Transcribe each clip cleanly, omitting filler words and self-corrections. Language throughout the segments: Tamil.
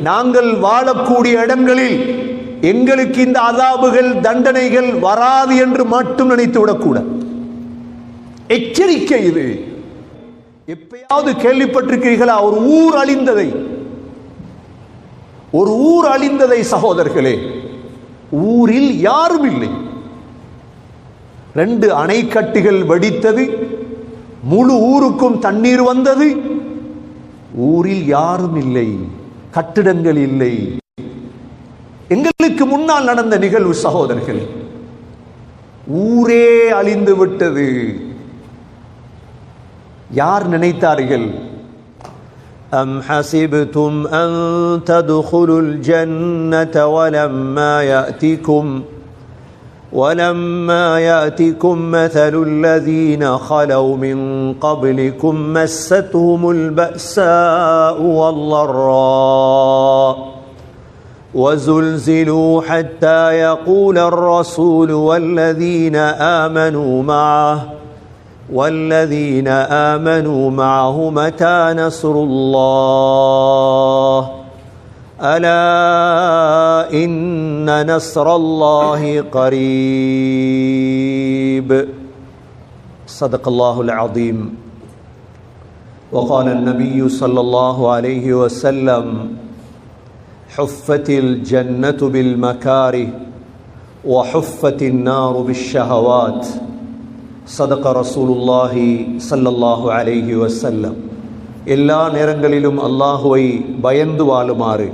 நாங்கள் வாழக்கூடிய இடங்களில் எங்களுக்கு இந்த அதாபுகள் தண்டனைகள் வராது என்று மட்டும் நினைத்து விடக்கூடாது. எச்சரிக்கை இது. எப்பயாவது கேள்விப்பட்டிருக்கிறீர்களா ஒரு ஊர் அழிந்ததை? ஒரு ஊர் அழிந்ததை சகோதரர்களே, ஊரில் யாரும் இல்லை, 2 அணைக்கட்டுகள் வெடித்தது, முழு ஊருக்கும் தண்ணீர் வந்தது, ஊரில் யாரும் இல்லை, கட்டிடங்கள் இல்லை. எங்களுக்கு முன்னால் நடந்த நிகழ்வு சகோதரர்களே, ஊரே அழிந்து விட்டது. யார் நினைத்தார்கள்? أم حسبتم أن تدخلوا الجنة ولما يأتكم مثل الذين خلوا من قبلكم مستهم البأساء والضراء وزلزلوا حتى يقول الرسول والذين آمنوا معه متى نصر الله ألا إن نصر الله قريب صدق الله العظيم. وقال النبي صلى الله عليه وسلم حفت الجنة بالمكاره وحفت النار بالشهوات صدق رسول الله صلى الله عليه وسلم. எல்லா நேரங்களிலும் அல்லாஹுவை பயந்து வாழுமாறு,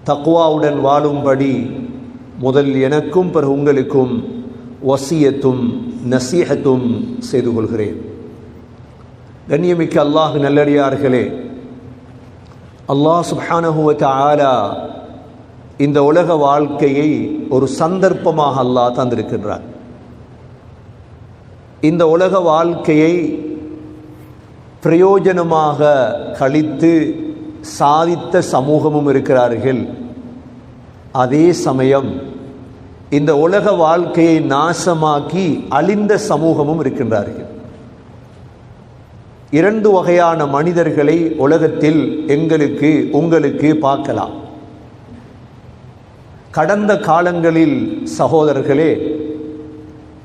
தக்வாவுடன் வாழும்படி முதல் எனக்கும் பிறகு உங்களுக்கும் வசியத்தும் நசீஹத்தும் செய்து கொள்கிறேன். கண்ணியமிக்க அல்லாஹ் நல்லடியார்களே, அல்லாஹ் சுப்ஹானஹு வ தஆலா இந்த உலக வாழ்க்கையை ஒரு சந்தர்ப்பமாக அல்லாஹ் தந்திருக்கின்றார். இந்த உலக வாழ்க்கையை பிரயோஜனமாக கழித்து சாதித்த சமூகமும் இருக்கிறார்கள். அதே சமயம் இந்த உலக வாழ்க்கையை நாசமாக்கி அழிந்த சமூகமும் இருக்கின்றார்கள். 2 வகையான மனிதர்களை உலகத்தில் எங்களுக்கு உங்களுக்கு பார்க்கலாம். கடந்த காலங்களில் சகோதரர்களே,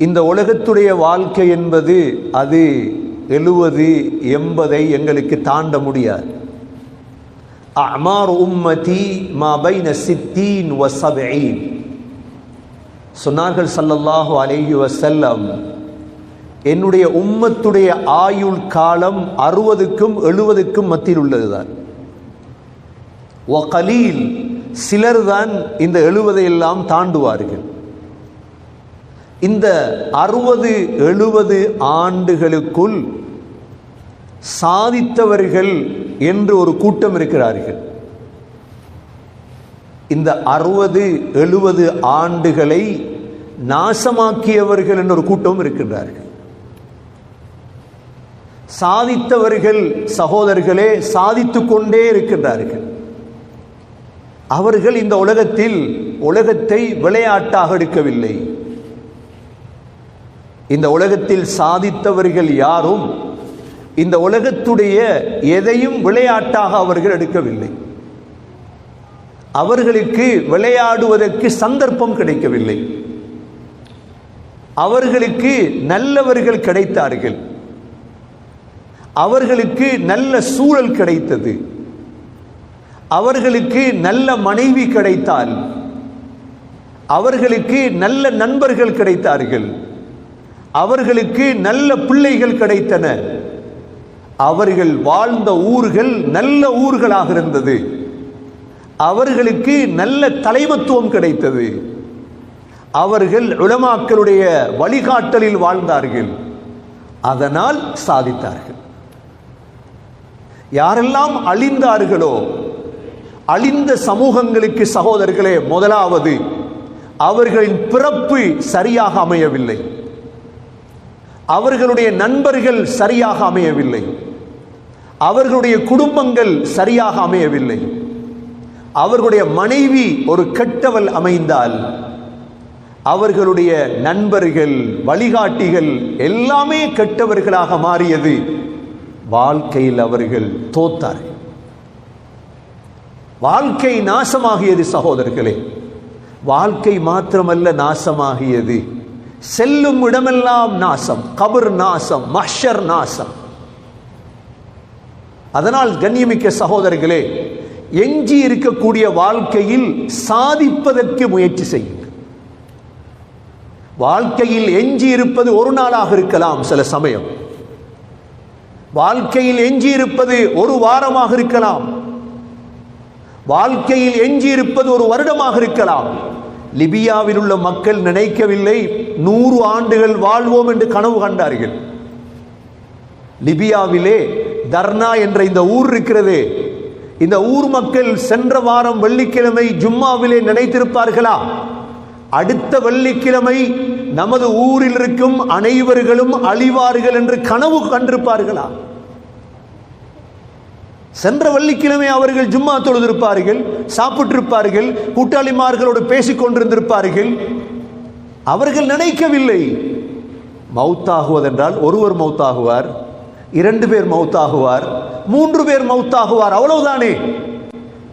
இந்த உலகத்துடைய வாழ்க்கை என்பது அது 70-80 எங்களுக்கு தாண்ட முடியாது. அஅமார் உம்மதி மா பைன 60 வ 70 சொன்னார்கள் ஸல்லல்லாஹு அலைஹி வஸல்லம், என்னுடைய உம்மத்துடைய ஆயுள் காலம் 60க்கும் 70க்கும் மத்தியில் உள்ளதுதான். வ கலீல், சிலர் தான் இந்த 70 எல்லாம் தாண்டுவார்கள். இந்த 60-70 ஆண்டுகளுக்குள் சாதித்தவர்கள் என்று ஒரு கூட்டம் இருக்கிறார்கள். இந்த 60-70 ஆண்டுகளை நாசமாக்கியவர்கள் என்ற ஒரு கூட்டம் இருக்கின்றார்கள். சாதித்தவர்கள் சகோதரர்களே சாதித்துக் கொண்டே இருக்கின்றார்கள். அவர்கள் இந்த உலகத்தை விளையாட்டாக எடுக்கவில்லை. இந்த உலகத்தில் சாதித்தவர்கள் யாரும் இந்த உலகத்துடைய எதையும் விளையாட்டாக அவர்கள் எடுக்கவில்லை. அவர்களுக்கு விளையாடுவதற்கு சந்தர்ப்பம் கிடைக்கவில்லை. அவர்களுக்கு நல்லவர்கள் கிடைத்தார்கள். அவர்களுக்கு நல்ல சூழல் கிடைத்தது. அவர்களுக்கு நல்ல மனைவி கிடைத்தால், அவர்களுக்கு நல்ல நண்பர்கள் கிடைத்தார்கள். அவர்களுக்கு நல்ல பிள்ளைகள் கிடைத்தன. அவர்கள் வாழ்ந்த ஊர்கள் நல்ல ஊர்களாக இருந்தது. அவர்களுக்கு நல்ல தலைமத்துவம் கிடைத்தது. அவர்கள் உலமாக்களுடைய வழிகாட்டலில் வாழ்ந்தார்கள். அதனால் சாதித்தார்கள். யாரெல்லாம் அழிந்தார்களோ, அழிந்த சமூகங்களுக்கு சகோதரர்களே, முதலாவது அவர்களின் பிறப்பு சரியாக அமையவில்லை. அவர்களுடைய நண்பர்கள் சரியாக அமையவில்லை. அவர்களுடைய குடும்பங்கள் சரியாக அமையவில்லை. அவர்களுடைய மனைவி ஒரு கெட்டவள் அமைந்தால் அவர்களுடைய நண்பர்கள் வழிகாட்டிகள் எல்லாமே கெட்டவர்களாக மாறியது. வாழ்க்கையில் அவர்கள் தோத்தார்கள். வாழ்க்கை நாசமாகியது சகோதரர்களே. வாழ்க்கை மாத்திரமல்ல நாசமாகியது, செல்லும் இடமெல்லாம் நாசம், கபர் நாசம், மஹ்ஷர் நாசம். அதனால் கண்ணியமிக்க சகோதரர்களே, எஞ்சி இருக்கக்கூடிய வாழ்க்கையில் சாதிப்பதற்கு முயற்சி செய்யுங்கள். வாழ்க்கையில் எஞ்சி இருப்பது ஒரு நாளாக இருக்கலாம், சில சமயம் வாழ்க்கையில் எஞ்சி இருப்பது ஒரு வாரமாக இருக்கலாம், வாழ்க்கையில் எஞ்சி இருப்பது ஒரு வருடமாக இருக்கலாம். லிபியாவில் உள்ள மக்கள் நினைக்கவில்லை 100 ஆண்டுகள் வாழ்வோம் என்று கனவு கண்டார்கள். லிபியாவிலே தர்னா என்ற இந்த ஊர் இருக்கிறது. இந்த ஊர் மக்கள் சென்ற வாரம் வெள்ளிக்கிழமை ஜும்மாவிலே நினைத்திருப்பார்களா, அடுத்த வெள்ளிக்கிழமை நமது ஊரில் இருக்கும் அனைவர்களும் அழிவார்கள் என்று கனவு கண்டிருப்பார்களா? சென்ற வெள்ளிக்கிழமை அவர்கள் ஜும்மா தொழுதிருப்பார்கள், சாப்பிட்டிருப்பார்கள், கூட்டாளிமார்களோடு பேசிக் கொண்டிருந்திருப்பார்கள். அவர்கள் நினைக்கவில்லை மௌத்தாகுவதென்றால் ஒருவர் மௌத்தாகுவார், 2 பேர் மௌத்தாகுவார், 3 பேர் மௌத்தாகுவார், அவ்வளவுதானே.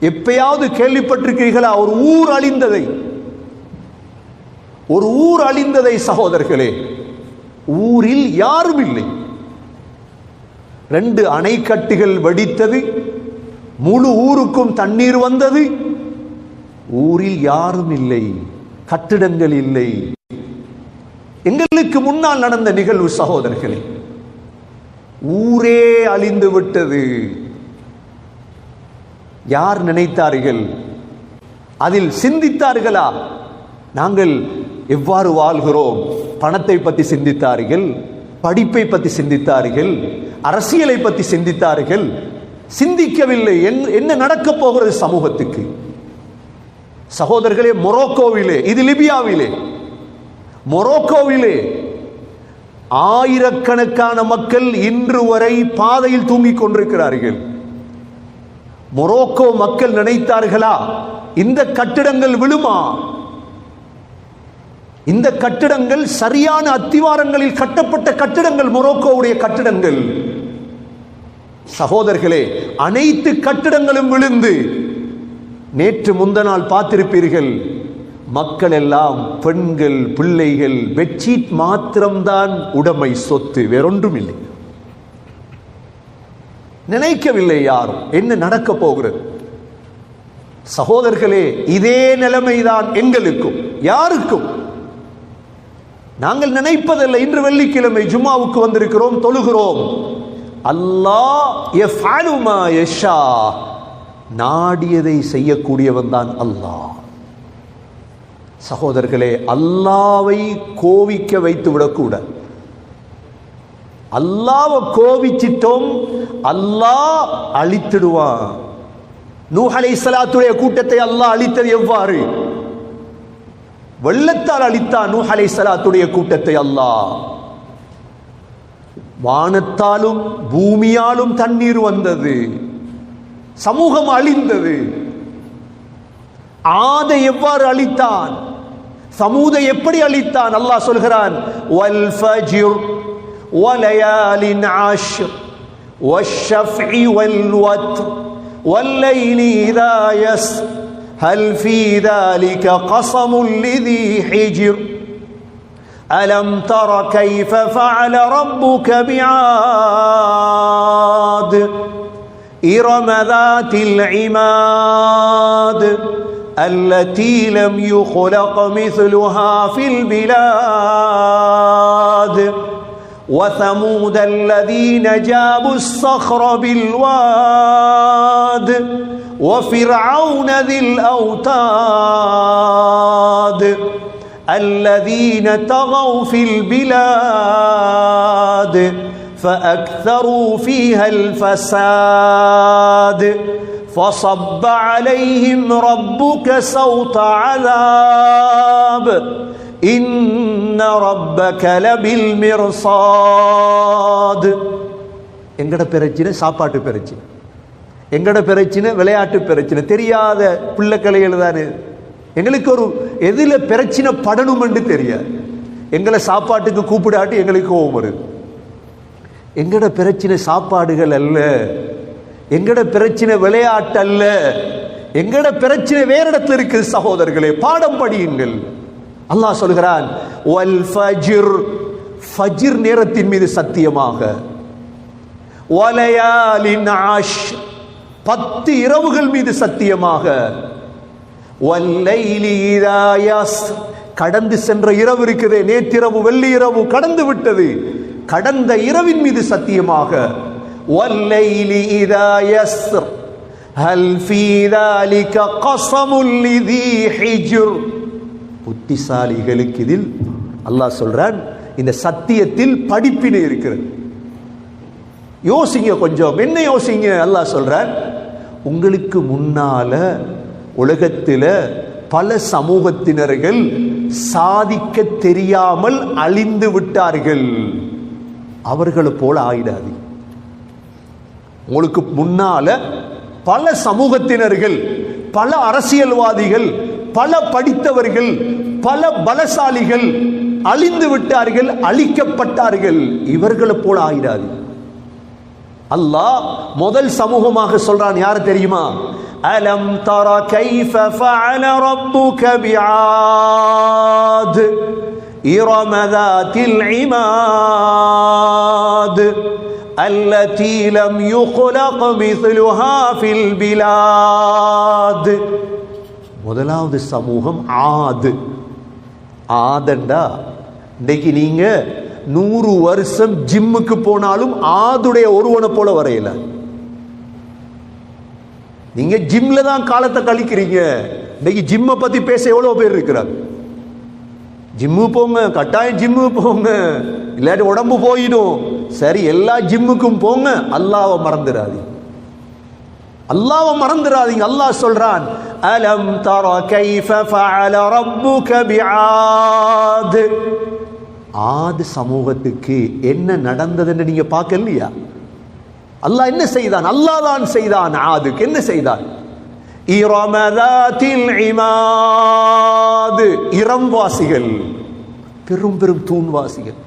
எப்பயாவது கேள்விப்பட்டிருக்கிறீர்களா ஒரு ஊர் அழிந்ததை? ஒரு ஊர் அழிந்ததை சகோதரர்களே. ஊரில் யாரும் இல்லை. 2 அணைக்கட்டுகள் வெடித்தது, முழு ஊருக்கும் தண்ணீர் வந்தது, ஊரில் யாரும் இல்லை, கட்டிடங்கள் இல்லை. எங்களுக்கு முன்னால் நடந்த நிகழ்வு சகோதரர்களே. ஊரே அழிந்து விட்டது. யார் நினைத்தார்கள்? அதில் சிந்தித்தார்களா? நாங்கள் எவ்வாறு வாழ்கிறோம்? பணத்தை பற்றி சிந்தித்தார்கள், படிப்பை பற்றி சிந்தித்தார்கள், அரசியலை பற்றி சிந்தித்தார்கள். சிந்திக்கவில்லை என்ன நடக்கப் போகிறது சமூகத்துக்கு. சகோதரர்களே, மொரோக்கோவிலே, இது லிபியாவிலே, மொரோக்கோவிலே ஆயிரக்கணக்கான மக்கள் இன்று வரை பாதையில் தூங்கிக் கொண்டிருக்கிறார்கள். மொரோக்கோ மக்கள் நினைத்தார்களா இந்த கட்டிடங்கள் விழுமா? இந்த கட்டிடங்கள் சரியான அத்திவாரங்களில் கட்டப்பட்ட கட்டிடங்கள், மொரோக்கோவுடைய கட்டிடங்கள். சகோதரர்களே, அனைத்து கட்டிடங்களும் விழுந்து நேற்று முந்தநாள் பார்த்திருப்பீர்கள், மக்கள் எல்லாம் பெண்கள், பிள்ளைகள், பெட்ஷீட் மாத்திரம்தான் உடைமை, சொத்து, வேறொன்றும் இல்லை. நினைக்கவில்லை யாரும் என்ன நடக்க போகிறது. சகோதரர்களே, இதே நிலைமைதான் எங்களுக்கும், யாருக்கும். நாங்கள் நினைப்பதில்லை. இன்று வெள்ளிக்கிழமை ஜும்மாவுக்கு வந்திருக்கிறோம், தொழுகிறோம். அல்லாஹ் யஃஅலு மா யஷா, நாடியதை செய்யக்கூடியவன் தான் அல்லாஹ். சகோதரர்களே, அல்லாவை கோவிக்க வைத்து விடக்கூடாது. அல்லாவை கோவிச்சிட்டோம், அல்லாஹ் அழித்திடுவான். நூஹ் அலைஹிஸ்ஸலாத்துடைய கூட்டத்தை அல்லாஹ் அழித்தது எவ்வாறு? வெள்ளத்தால் அழித்தான் நூஹ் அலைஹிஸ்ஸலாத்துடைய கூட்டத்தை அல்லாஹ். வானத்தாலும் பூமியாலும் தண்ணீர் வந்தது, சமூகம் அழிந்தது. ஆதை எவ்வாறு அழித்தான், சமூதை எப்படி அழித்தான்? அல்லாஹ் சொல்கிறான், வல் ஃபஜ்ர் வலயாலின் ஆஷ்ர் வஷ்ஷஃப்இ வல் வத்ர் வல்லைலி இதா யஸ் ஹல் ஃபீ ذلك قسم لذي حجر ألم تر كيف فعل ربك بعاد إرم ذات العماد التي لم يخلق مثلها في البلاد وثمود الذين جابوا الصخر بالواد وفرعون ذي الأوتاد الذين طغوا في البلاد فأكثروا فيها الفساد فصب عليهم ربك سوط عذاب إن ربك لبالمرصاد. எங்கட பிரச்சனை சாப்பாட்டு பிரச்சனை, எங்கட பிரச்சனை விளையாட்டு பிரச்சனை, தெரியாத பிள்ளைக்கலைகள் தானே. எங்களுக்கு ஒரு எதில் பிரச்சனை படணும் என்று தெரியாது. எங்களை சாப்பாட்டுக்கு கூப்பிடாட்டி எங்களுக்கு கோபம் வருது. எங்கட பிரச்சனை சாப்பாடுகள் அல்ல, எங்கட பிரச்சனை விளையாட்டு அல்ல, எங்கட பிரச்சனை வேற இடத்துல இருக்கு சகோதரர்களே, பாடம் படியுங்கள். அல்லாஹ் சொல்கிறான் வல் ஃபஜ்ர், ஃபஜ்ர் நேரத்தின் மீது சத்தியமாக, வலயாலின் ஆஷ், 10 இரவுகள் மீது சத்தியமாக, வல்லைலி இதா யஸ், கடந்து சென்ற இரவு இருக்குதே, நேற்றிரவு வெள்ளி இரவு கடந்து விட்டது, கடந்த இரவின் மீது சத்தியமாக, வல்லைலி இதா யஸ்ர் ஹல் ஃபீ ذلك قسم لذي حجر. புத்திசாலிகளுக்கு இதில் அல்லாஹ் சொல்றான், இந்த சத்தியத்தில் படிப்பினை இருக்கிறது. யோசிங்க கொஞ்சம், என்ன யோசிங்க. அல்லாஹ் சொல்றான், உங்களுக்கு முன்னால உலகத்தில் பல சமூகத்தினர்கள் சாதிக்க தெரியாமல் அழிந்து விட்டார்கள், அவர்களை போல ஆயிடாது. உங்களுக்கு முன்னால பல சமூகத்தினர்கள், பல அரசியல்வாதிகள், பல படித்தவர்கள், பல பலசாலிகள் அழிந்து விட்டார்கள், அழிக்கப்பட்டார்கள், இவர்களை போல ஆயிடாது. அல்லாஹ் முதல் சமூகமாக சொல்றான், யார் தெரியுமா? அலம் தர கைஃப ஃபஅல ரப்புக பிஆத் இர்ம ذاتில் இமாத் அல்லதி லம் யுக்லக் மிஸ்லுஹா ஃபில் பிலாத். முதலாவது சமூகம் ஆத். ஆதண்டா இன்னைக்கு நீங்க 100 வருஷம் ஜிம்முக்கு போனாலும் ஆதுடைய ஒருவனை போல வரையல. நீங்க ஜிம்ல தான் காலத்தை கழிக்கிறீங்க. இன்னைக்கு ஜிம்மை பத்தி பேச எவ்வளவு பேர் இருக்கிறாங்க. ஜிம்மு போங்க, கட்டாயம் ஜிம்மு போங்க, இல்லாட்டி உடம்பு போயிடும். சரி, எல்லா ஜிம்முக்கும் போங்க, அல்லாஹ்வை மறந்துடாதீங்க, அல்லாஹ்வை மறந்துடாதீங்க. அல்லாஹ் சொல்றான், அலம் தர கைஃப ஃபஅல ரப்புக பிஆத். ஆது சமூகத்துக்கு என்ன நடந்ததுன்னு நீங்க பார்க்கலையா? அல்லாஹ் என்ன செய்தான்? அல்லாஹ் தான் செய்தான். ஆதுக்கு என்ன செய்தான்? இர்ம ذاتில் இமாத், இரம்வாசிகள், பெரும் பெரும் தூண்வாசிகள்.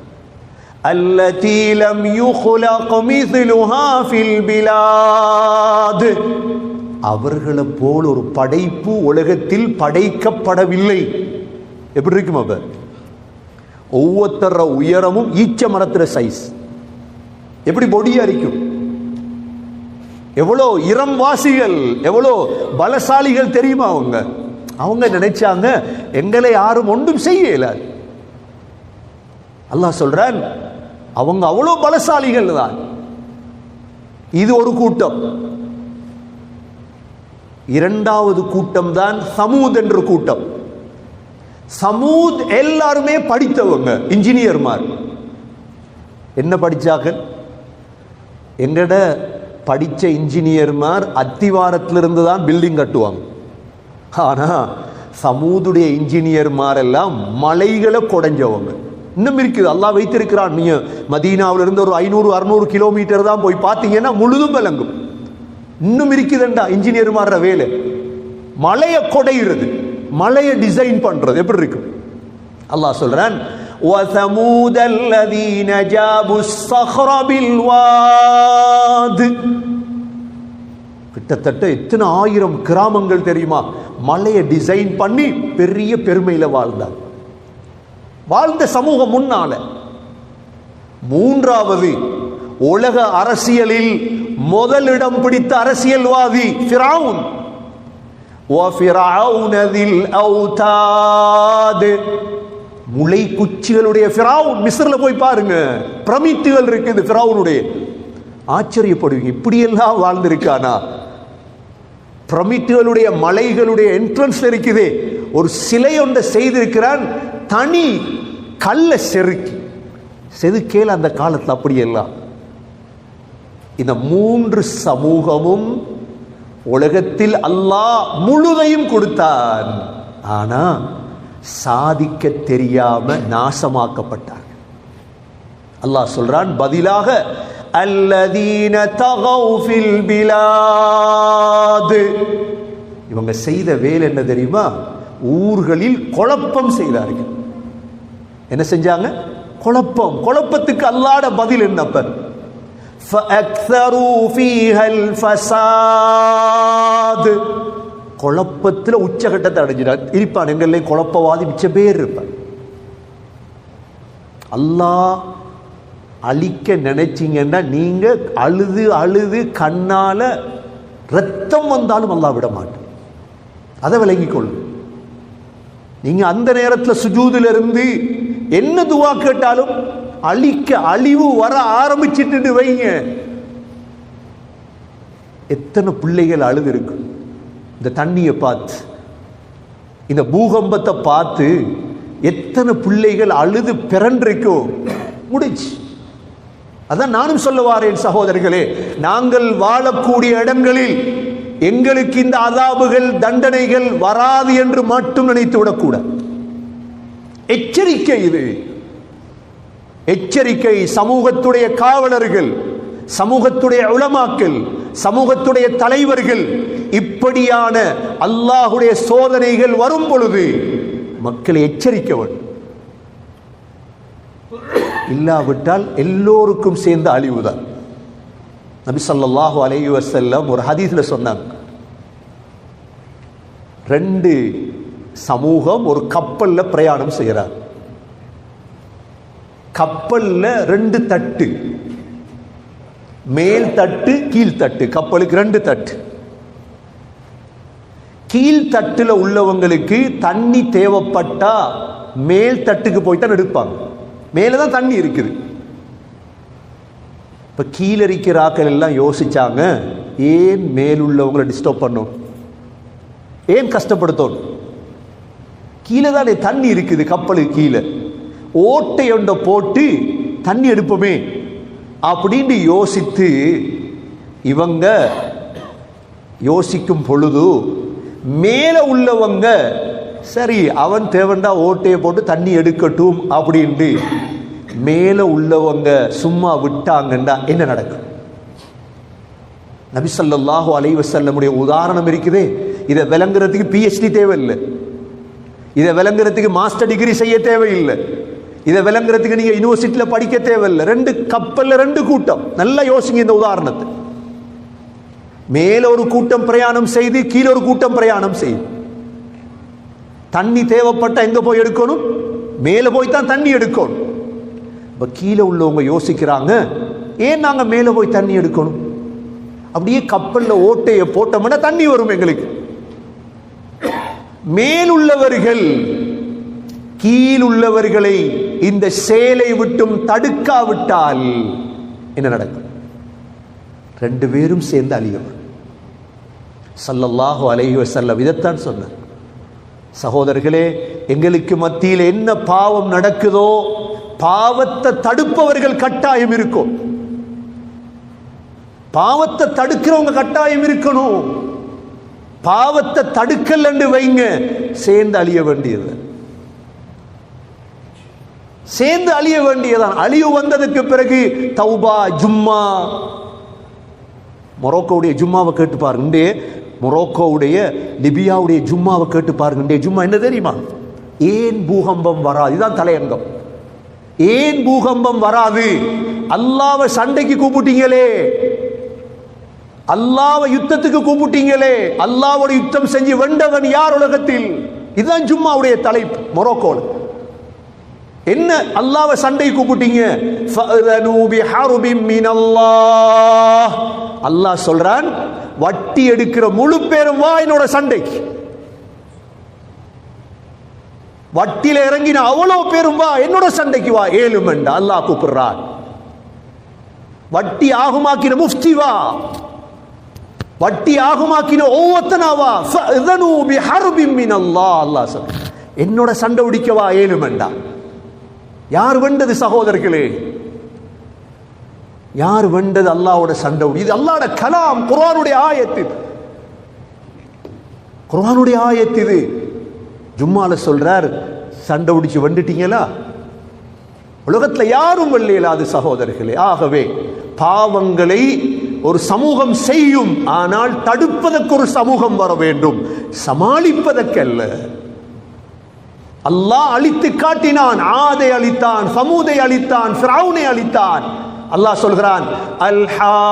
அல்லதி லம் யுக்லக் மிஸ்லுஹா ஃபில் பிலாத், அவர்களை போல் ஒரு படைப்பு உலகத்தில் படைக்கப்படவில்லை. எப்படி இருக்கும்? அப்ப ஒவ்வொருத்தர உயரமும் ஈச்ச மரத்துல சைஸ், எப்படி பொடியா இருக்கும். எவ்வளோ இரம்வாசிகள், எவ்வளோ பலசாலிகள் தெரியுமா? அவங்க நினைச்சாங்க எங்களை யாரும் ஒன்றும் செய்யல. அல்லாஹ் சொல்றான், அவங்க அவ்வளோ பலசாலிகள் தான். இது ஒரு கூட்டம். இரண்டாவது கூட்டம் தான் சமூத் என்ற கூட்டம். சமூத் எல்லாருமே படித்தவங்க, இன்ஜினியர்மார். என்ன படிச்சாங்க? எங்கட படிச்ச இன்ஜினியர்மார் அத்திவாரத்திலிருந்து தான் பில்டிங் கட்டுவாங்க. ஆனா சமூதுடைய இன்ஜினியர்மார் எல்லாம் மலைகளை கொடைஞ்சவங்க. இன்னும் இருக்குது, அல்லாஹ் வைத்திருக்கிறான். நீங்க மதீனாவிலிருந்து ஒரு 500-600 கிலோமீட்டர் தான் போய் பார்த்தீங்கன்னா முழுதும் விளங்கும். இன்னும் இருக்குதுண்டா இன்ஜினியர்மார வேலை. மலையை கொடைகிறது, மலையை டிசைன் பண்றது எப்படி இருக்கு? அல்லாஹ் சொல்றான், وَثَمُودَ الَّذِينَ جَابُوا الصَّخْرَ بِالْوَادِ. கிட்டத்தட்ட எத்தனை 1000 கிராமங்கள் தெரியுமா? மலையை டிசைன் பண்ணி பெரிய பெருமையில வாழ்ந்த சமூகம் முன்னால. மூன்றாவது, உலக அரசியலில் முதலிடம் பிடித்த அரசியல்வாதி ஃபிரௌன். وَفِرْعَوْنَ ذِي الْأَوْتَادِ, முளை குச்சிகளுடைய ஃபிரௌன். மிஸ்ர்ல போய் பாருங்க, பிரமித்துகள் இருக்குது ஃபிரௌனுடைய. ஆச்சரியப்படுவீங்க, இப்படியெல்லாம் வாழ்ந்திருக்கானா? பிரமித்துகளுடைய மலைகளுடைய என்ட்ரன்ஸ் இருக்குதே, ஒரு சிலை ஒன்றை செய்திருக்கிறான், தனி கல்ல செதுக்கேல அந்த காலத்தில். அப்படியெல்லாம் இந்த 3 சமூகமும் உலகத்தில் அல்லாஹ் முழுதையும் கொடுத்தான். ஆனா சாதிக்க தெரியாம நாசமாக்கப்பட்டார். அல்லாஹ் சொல்றான் பதிலாக, அல்லதீன தகவ் ஃபில் பிலாத். இவங்க செய்த வேலை என்ன தெரியுமா? ஊர்களில் குழப்பம் செய்தார்கள். என்ன செஞ்சாங்க? குழப்பம். குழப்பத்துக்கு அல்லாஹ்வுடைய பதில் என்னப்ப? ஃபஅக்ஸரு ஃபீஹல் ஃபஸாத், குழப்பத்தில் உச்சகட்டத்தை அடைஞ்சிடார் இருப்பான். எங்கள்லேயும் குழப்பவாதி மிச்ச பேர் இருப்பான். அல்லாஹ் அழிக்க நினைச்சிங்கன்னா நீங்க அழுது அழுது கண்ணால ரத்தம் வந்தாலும் அல்லாஹ் விட மாட்டேன். அதை விளங்கிக் கொள்ளும். நீங்க அந்த நேரத்தில் சுஜூதில் இருந்து என்ன துவா கேட்டாலும் அழிக்க அழிவு வர ஆரம்பிச்சிட்டு வைங்க. எத்தனை பிள்ளைகள் அழுது இருக்கு இந்த தண்ணியை பார்த்து, இந்த பூகம்பத்தை பார்த்து எத்தனை பிள்ளைகள் அழுது பிறன்றிருக்கோ முடிச்சு. அதான் நானும் சொல்ல வாரேன் சகோதரர்களே, நாங்கள் வாழக்கூடிய இடங்களில் எங்களுக்கு இந்த அதாபுகள் தண்டனைகள் வராது என்று மட்டும் நினைத்து விடக்கூடாது. எச்சரிக்கை, இது எச்சரிக்கை. சமூகத்துடைய காவலர்கள், சமூகத்துடைய உலமாக்கள், சமூகத்துடைய தலைவர்கள் இப்படியான அல்லாஹுடைய சோதனைகள் வரும் பொழுது மக்களை எச்சரிக்க வேண்டும். இல்லாவிட்டால் எல்லோருக்கும் சேர்ந்த அழிவுதான். நபி ஸல்லல்லாஹு அலைஹி வஸல்லம் ஒரு ஹதீஸ்ல சொன்னாங்க, 2 சமூகம் ஒரு கப்பல்ல பிரயாணம் செய்கிறார். கப்பல்ல 2 தட்டு, மேல் தட்டு கீழ் தட்டு. கப்பலுக்கு 2 தட்டு. கீழ் தட்டுல உள்ளவங்களுக்கு தண்ணி தேவைப்பட்டா மேல் தட்டுக்கு போய் தான் எடுப்பாங்க. மேலதான் தண்ணி இருக்குது. இப்ப கீழே இருக்கிற ஆக்கள் எல்லாம் யோசிச்சாங்க, ஏன் மேலுள்ளவங்களை டிஸ்டர்ப் பண்ணும், ஏன் கஷ்டப்படுத்தணும், கீழே தானே தண்ணி இருக்குது, கப்பலுக்கு கீழே ஓட்டை ஒன்றை போட்டு தண்ணி எடுப்போமே அப்படின்னு யோசித்து இவங்க யோசிக்கும் பொழுது மேல உள்ளவங்க சரி அவன் தேவண்டா ஓட்டையை போட்டு தண்ணி எடுக்கட்டும் அப்படின்ட்டு மேல உள்ளவங்க சும்மா விட்டாங்கன்னா என்ன நடக்கும்? நபி ஸல்லல்லாஹு அலைஹி வஸல்லமுடைய உதாரணம் இருக்குதே, இதை விளங்குறதுக்கு PhD தேவையில்லை, இதை விளங்குறதுக்கு மாஸ்டர் டிகிரி செய்ய தேவையில்லை, இதை விளங்குறதுக்கு நீங்க யூனிவர்சிட்டியில் படிக்க தேவையில்லை. 2 கப்பல்ல 2 கூட்டம். நல்லா யோசிங்க இந்த உதாரணத்தை. மேல ஒரு கூட்டம் பிரயாணம் செய்து கீழே ஒரு கூட்டம் பிரயாணம் செய்து தண்ணி தேவைப்பட்ட எங்க போய் எடுக்கணும்? மேல போய் தான் தண்ணி எடுக்கணும். இப்ப கீழே உள்ளவங்க யோசிக்கிறாங்க, ஏன் நாங்க மேல போய் தண்ணி எடுக்கணும்? அப்படியே கப்பல்ல ஓட்டையை போட்டோம்னா தண்ணி வரும் எங்களுக்கு. மேலுள்ளவர்கள் கீழுள்ளவர்களை இந்த சேலை விட்டும் தடுக்காவிட்டால் என்ன நடக்கும்? 2 பேரும் சேர்ந்து அழியவர். ஸல்லல்லாஹு அலைஹி வஸல்லம் இதைத்தான் சொன்னார். சகோதரர்களே, எங்களுக்கு மத்தியில் என்ன பாவம் நடக்குதோ பாவத்தை தடுப்பவர்கள் கட்டாயம் இருக்கும். பாவத்தை தடுக்கிறவங்க கட்டாயம் இருக்கணும். பாவத்தை தடுக்கல் என்று வைங்க, சேர்ந்து அழிய வேண்டியது, சேர்ந்து அழிய வேண்டியதான். அழிவு வந்ததுக்கு பிறகு தௌபா ஜும்மா. மொரோக்கோவுடைய ஜும்மாவை கேட்டு பாருங்க, மொரோக்கோவுடைய லிபியாவுடைய ஜும்மாவை கேட்டு பாருங்க. ஜும்மா என்ன தெரியுமா? ஏன் பூகம்பம் வராது? இதுதான் தலையங்கம். ஏன் பூகம்பம் வராது? அல்லாஹ்வை சண்டைக்கு கூப்பிட்டீங்களே, அல்லாஹ்வை யுத்தத்துக்கு கூப்பிட்டீங்களே, அல்லாஹ்வோட யுத்தம் செஞ்சு வென்றவன் யார் உலகத்தில்? இதுதான் ஜும்மாவுடைய தலைப்பு. மொரோக்கோல என்ன அல்லாஹ்வை சண்டை கூப்பிட்டீங்க? ஃபஅதனு பிஹர்பின் மினல்லாஹ். அல்லாஹ் சொல்றான், வட்டி எடுக்கிற முழு பேரும் வா என்னோட சண்டைக்கு. வட்டியில இறங்கின அவ்வளவு பேரும் வா என்னோட சண்டைக்கு வா. 7 மண்டா அல்லாஹ் கூப்பிடுறான். வட்டி ஆகுமாக்கின முஃப்தி வா, வட்டி ஆகுமாக்கின ஒவ்வொருத்தனா வா. ஃபஅதனு பிஹர்பின் மினல்லாஹ். அல்லாஹ் சொல்றான், என்னோட சண்டை உடிக்கவா 7 மண்டா. யார் வெண்டது சகோதரர்களே? யார் வெண்டது? அல்லாஹ்வோட சண்டை. இது அல்லாஹ்வோட கலாம், குர்ஆனுடைய ஆயத்து, குர்ஆனுடைய ஆயத்து. இது ஜும்மால சொல்றார், சண்டை உடிச்சு வெண்டுட்டீங்களா? உலகத்துல யாரும் வெல்லையிலாது சகோதரர்களே. ஆகவே பாவங்களை ஒரு சமூகம் செய்யும், ஆனால் தடுப்பதற்கு ஒரு சமூகம் வர வேண்டும், சமாளிப்பதற்கல்ல. அல்லாஹ் அழித்து காட்டினான். ஆதை அழித்தான், சமூதை அழித்தான், ஃபிரௌனை அழித்தான். அல்லாஹ் சொல்கிறான், அல் ஹாக்கா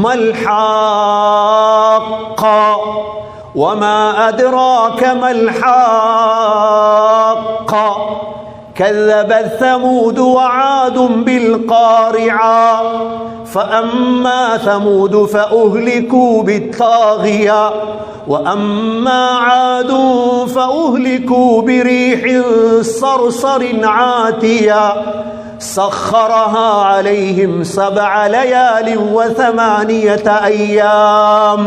மல் ஹாக்கா வமா அத்ராக மல் ஹாக்கா كذبت ثمود وعاد بالقارعة فأما ثمود فأهلكوا بالطاغية وأما عاد فأهلكوا بريح صرصر عاتية سخرها عليهم 7 ليال و8 أيام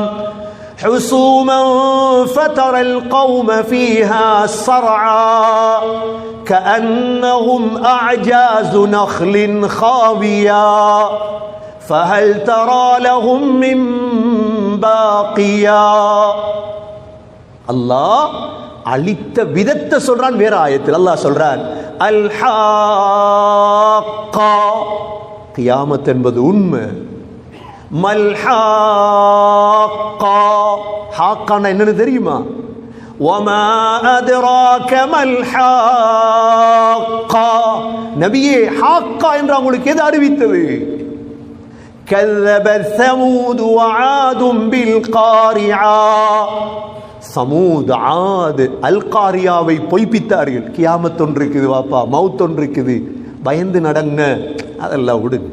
حسوما فترى القوم فيها صرعا كأنهم أعجاز نخل خاوية فهل ترى لهم من باقيا. அல்லாஹ் அழித்த விதத்தை சொல்றான். வேற ஆயத்தில் அல்லாஹ் சொல்றான் அல் ஹாக்கா, கியாமத் என்பது உண்மை. மல் ஹாக்கா, ஹாக்கானா என்னன்னு தெரியுமா? வமா அத்ராக மல் ஹாக்கா, நபியே ஹாக்கா என்று உங்களுக்கு எது அறிவித்தது? கல்லபத் ஸமூத் வஆத் பில் காரிஆ, சமூத் ஆத் அல் காரியாவை பொய்ப்பித்தார்கள். கியாமத் ஒன்று இருக்குது வாப்பா, மவுத் ஒன்று இருக்குது, பயந்து நடங்க, அதெல்லாம் விடுங்க.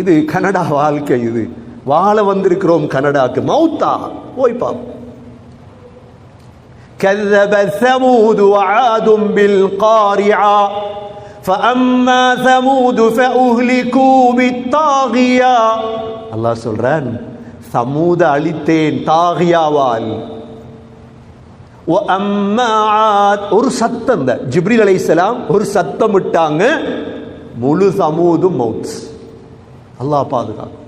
இது கனடா வாழ்க்கை, இது வாழ வந்திருக்கிறோம் கனடாக்கு. மௌத்தா போய் பாப்போம். كذبت ثمود وعاد بالقارعة فأما ثمود فأهلكوا بالطاغية. அல்லாஹ் சொல்றான் சமூத அழித்தேன் தாகியாவால். وأما عاد, ஒரு சத்தம், ஜிப்ரீல் அலைஹிஸ்ஸலாம் ஒரு சத்தம் விட்டாங்க, முழு சமூதும் மௌத். அல்லாஹ் பாதுகாக்கும்.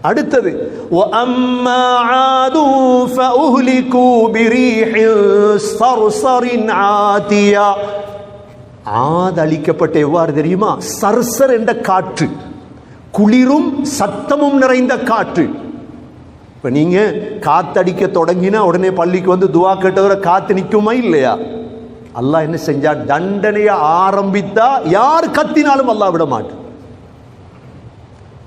அடுத்தது وَأَمَّا عَادٌ فَأُهْلِكُوا بِرِيحٍ صَرْصَرٍ عَاتِيَةٍ. ஆத் அழிக்கப்பட்ட எவ்வாறு தெரியுமா? சர்சர் என்ற காற்று, குளிரும் சத்தமும் நிறைந்த காற்று. இப்ப நீங்க காத்தடிக்க தொடங்கினா உடனே பள்ளிக்கு வந்து துவா கேட்டவரை காத்து நிக்குமா இல்லையா? அல்லாஹ் என்ன செஞ்சா, தண்டனையை ஆரம்பித்தா யார் கத்தினாலும் அல்லாஹ் விட மாட்டான்.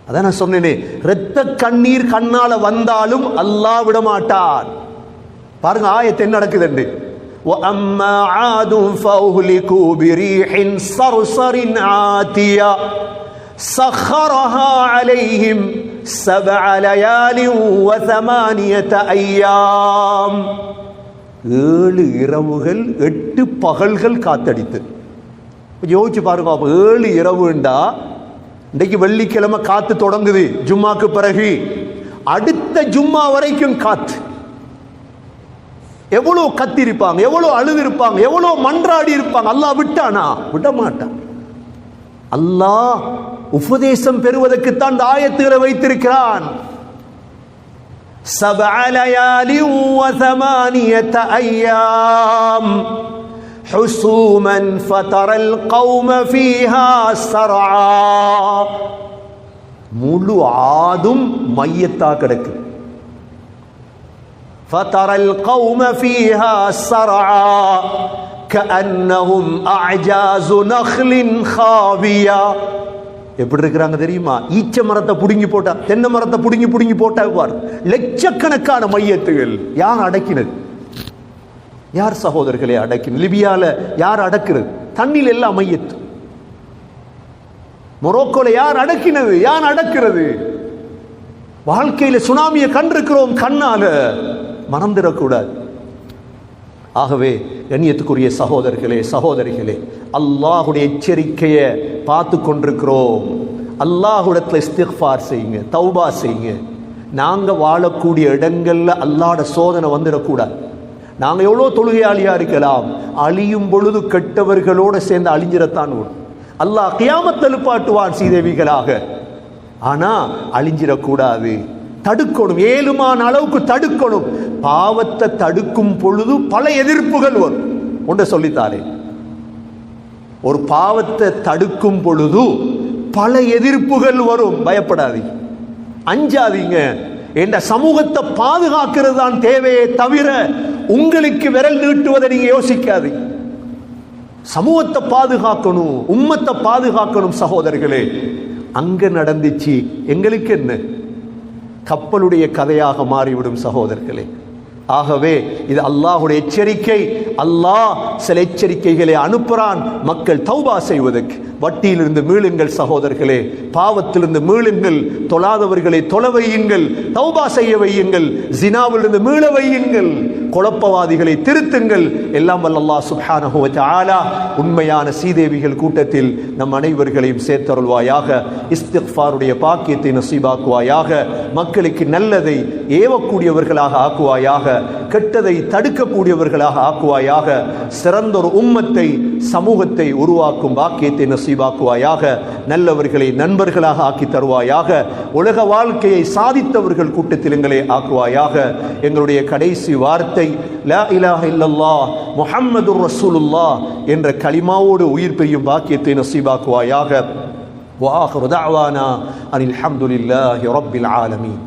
அதான் நான் சொன்னேனே, இரத்த கண்ணீர் கண்ணால வந்தாலும் அல்லாஹ் விட மாட்டான். பாருங்க ஆயத்து என்ன நடக்குது. وَأَمَّا عَادٌ فَأُهْلِكُوا بِرِيحٍ صَرْصَرٍ عَاتِيَةٍ سَخَّرَهَا عَلَيْهِمْ 7 لَيَالٍ و8 أيام. 7 இரவுகள் 8 பகல்கள் காத்தடித்து. யோசிச்சு பாருங்க, 7 இரவுண்டா இன்றைக்கு வெள்ளிக்கிழமை காத்து தொடங்குது, ஜும்மாக்கு பிறகு அடுத்த ஜும்மா வரைக்கும் காத்து. எவ்வளவு கத்திருப்பாங்க, எவ்வளவு அழுது இருப்பாங்க, எவ்வளவு மன்றாடி இருப்பாங்க. அல்லாஹ் விட்டானா? விட மாட்டான். அல்லாஹ் உபதேசம் பெறுவதற்குத்தான் இந்த ஆயத்துகளை வைத்திருக்கிறான். 7 ليال و8 أيام حسوما فترى القوم فيها صرعا. முழு ஆதும் மையத்தா கிடக்கு. فترى القوم فيها صرعا كأنهم أعجاز نخل خاوية. எப்படி இருக்கிறாங்க தெரியுமா? ஈச்ச மரத்தை புடுங்கி போட்டா, தென்னை மரத்தை புடுங்கி புடுங்கி போட்டா இவ்வாறு லட்சக்கணக்கான மையத்துகள். யார் அடக்கினது? யார் சகோதரர்களை அடக்கினது? லிபியால யார் அடக்கிறது? தண்ணியில் எல்லாம் மையத்து. மொரோக்கோல யார் அடக்கினது? யார் அடக்கிறது? வாழ்க்கையில சுனாமியை கண்டிருக்கிறோம் கண்ணால, மறந்துடக்கூடாது. ஆகவே கண்ணியத்துக்குரிய சகோதரர்களே சகோதரிகளே, அல்லாஹுடைய எச்சரிக்கையை பார்த்து கொண்டிருக்கிறோம். அல்லாஹுடத்துல இஸ்திக்ஃபார் செய்யுங்க, தௌபா செய்யுங்க. நாங்க வாழக்கூடிய இடங்கள்ல அல்லாஹ்வுடைய சோதனை வந்துடக்கூடாது. நாங்க எவ்வளவு தொழுகையாளியா இருக்கலாம், அழியும் பொழுது கெட்டவர்களோடு சேர்ந்து அழிஞ்சிடத்தான் வரும். அல்லாஹ் கியாமத் எழுப்பாட்டுவான் சீதேவிகளாக. ஆனா அழிஞ்சிடக்கூடாது, தடுக்கணும். ஏழுமான அளவுக்கு தடுக்கணும். பாவத்தை தடுக்கும் பொழுது பல எதிர்ப்புகள் வரும். ஒன்றை சொல்லித்தாரே, ஒரு பாவத்தை தடுக்கும் பொழுது பல எதிர்ப்புகள் வரும். பயப்படாதீங்க, அஞ்சாதீங்க. என்ற சமூகத்தை பாதுகாக்கிறது தான் தேவையே தவிர உங்களுக்கு விரல் நீட்டுவதை நீங்க யோசிக்காதீங்க. சமூகத்தை பாதுகாக்கணும், உம்மத்தை பாதுகாக்கணும். சகோதரர்களே, அங்க நடந்துச்சு, எங்களுக்கு என்ன? கப்பலுடைய கதையாக மாறிவிடும் சகோதரர்களே. ஆகவே இது அல்லாஹுடைய எச்சரிக்கை. அல்லாஹ் சில எச்சரிக்கைகளை அனுப்புகிறான் மக்கள் தௌபா செய்வதற்கு. வட்டியிலிருந்து மீளுங்கள் சகோதரர்களே, பாவத்திலிருந்து மீளுங்கள், தொழாதவர்களை தொழ வையுங்கள், தௌபா செய்ய வையுங்கள், ஜினாவிலிருந்து மீள வையுங்கள், குழப்பவாதிகளை திருத்துங்கள். எல்லாம் வல்ல அல்லாஹ் சுப்ஹானஹு வ தஆலா உண்மையான சீதேவிகள் கூட்டத்தில் நம் அனைவர்களையும் சேர்த்தருள்வாயாக. இஸ்திக்ஃபாருடைய பாக்கியத்தை நசீபாக்குவாயாக. மக்களுக்கு நல்லதை ஏவக்கூடியவர்களாக ஆக்குவாயாக, கெட்டதை தடுக்கக்கூடியவர்களாக ஆக்குவாயாக. சிறந்த ஒரு உம்மத்தை, சமூகத்தை உருவாக்கும் பாக்கியத்தை நசீபாக்குவாயாக. நல்லவர்களை நண்பர்களாக ஆக்கி தருவாயாக. உலக வாழ்க்கையை சாதித்தவர்கள் கூட்டத்தில் எங்களை ஆக்குவாயாக. எங்களுடைய கடைசி வார்த்தை லா இலாஹ இல்லல்லாஹ் முஹம்மதுர் ரசூலுல்லாஹ் என்ற கலிமாவோடு உயிர் பெறும் பாக்கியத்தை நசீபாக்குவாயாக. வ ஆகிரு தஅவானா அனில் ஹம்துலில்லாஹி ரப்பில் ஆலமீன்.